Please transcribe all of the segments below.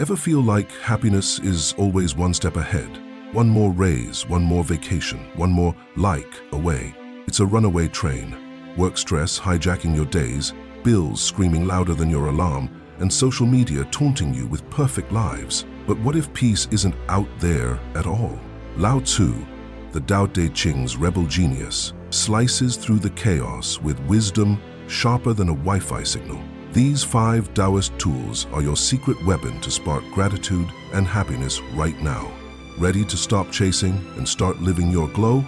Ever feel like happiness is always one step ahead? One more raise, one more vacation, one more like away. It's a runaway train. Work stress hijacking your days, bills screaming louder than your alarm, and social media taunting you with perfect lives. But what if peace isn't out there at all? Lao Tzu, the Tao Te Ching's rebel genius, slices through the chaos with wisdom sharper than a Wi-Fi signal. These 5 Taoist tools are your secret weapon to spark gratitude and happiness right now. Ready to stop chasing and start living your glow?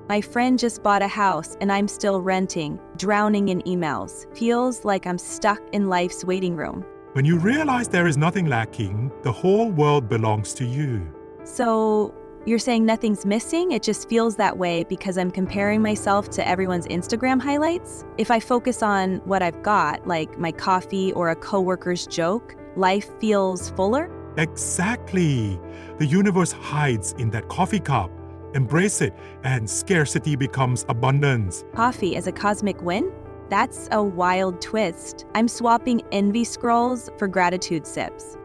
My friend just bought a house and I'm still renting, drowning in emails. Feels like I'm stuck in life's waiting room. When you realize there is nothing lacking, the whole world belongs to you. So, you're saying nothing's missing? It just feels that way because I'm comparing myself to everyone's Instagram highlights? If I focus on what I've got, like my coffee or a coworker's joke, life feels fuller? Exactly. The universe hides in that coffee cup. Embrace it, and scarcity becomes abundance. Coffee as a cosmic win? That's a wild twist. I'm swapping envy scrolls for gratitude sips.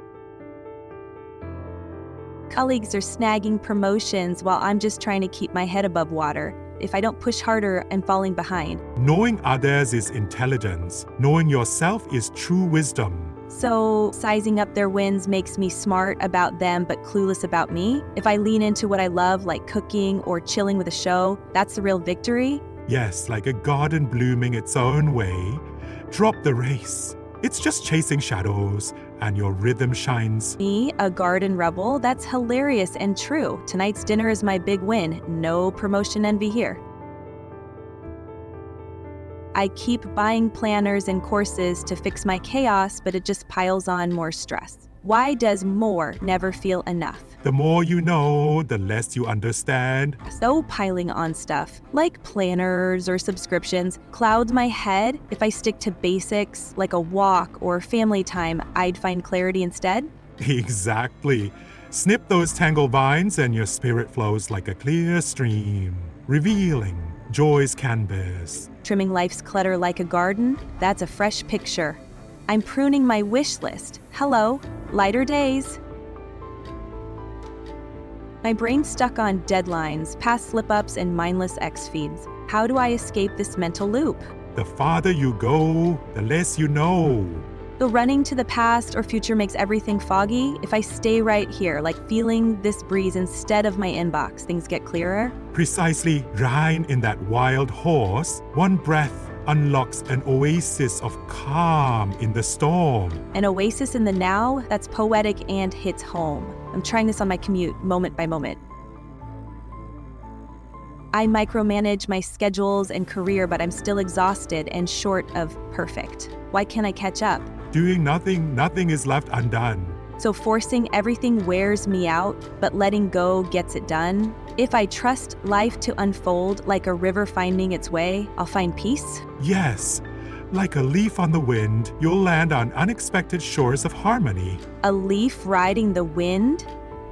Colleagues are snagging promotions while I'm just trying to keep my head above water. If I don't push harder, I'm falling behind. Knowing others is intelligence. Knowing yourself is true wisdom. So, sizing up their wins makes me smart about them but clueless about me? If I lean into what I love, like cooking or chilling with a show, that's the real victory? Yes, like a garden blooming its own way. Drop the race. It's just chasing shadows, and your rhythm shines. Me, a garden rebel? That's hilarious and true. Tonight's dinner is my big win. No promotion envy here. I keep buying planners and courses to fix my chaos, but it just piles on more stress. Why does more never feel enough? The more you know, the less you understand. So piling on stuff, like planners or subscriptions, clouds my head. If I stick to basics, like a walk or family time, I'd find clarity instead. Exactly. Snip those tangled vines and your spirit flows like a clear stream, revealing joy's canvas. Trimming life's clutter like a garden, that's a fresh picture. I'm pruning my wish list. Hello, lighter days. My brain's stuck on deadlines, past slip-ups, and mindless X feeds. How do I escape this mental loop? The farther you go, the less you know. The running to the past or future makes everything foggy. If I stay right here, like feeling this breeze instead of my inbox, things get clearer. Precisely, ride in that wild horse. One breath unlocks an oasis of calm in the storm. An oasis in the now, that's poetic and hits home. I'm trying this on my commute, moment by moment. I micromanage my schedules and career, but I'm still exhausted and short of perfect. Why can't I catch up? Doing nothing is left undone. So forcing everything wears me out, but letting go gets it done. If I trust life to unfold like a river finding its way, I'll find peace. Yes, like a leaf on the wind, you'll land on unexpected shores of harmony. A leaf riding the wind?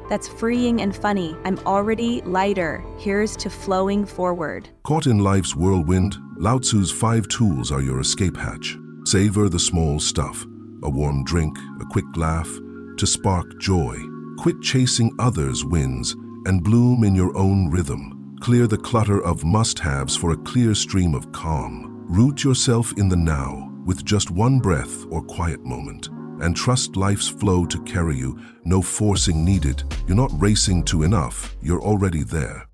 That's freeing and funny. I'm already lighter. Here's to flowing forward. Caught in life's whirlwind, Lao Tzu's 5 tools are your escape hatch. Savor the small stuff, a warm drink, a quick laugh, to spark joy. Quit chasing others' wins and bloom in your own rhythm. Clear the clutter of must-haves for a clear stream of calm. Root yourself in the now with just one breath or quiet moment, and trust life's flow to carry you. No forcing needed. You're not racing to enough. You're already there.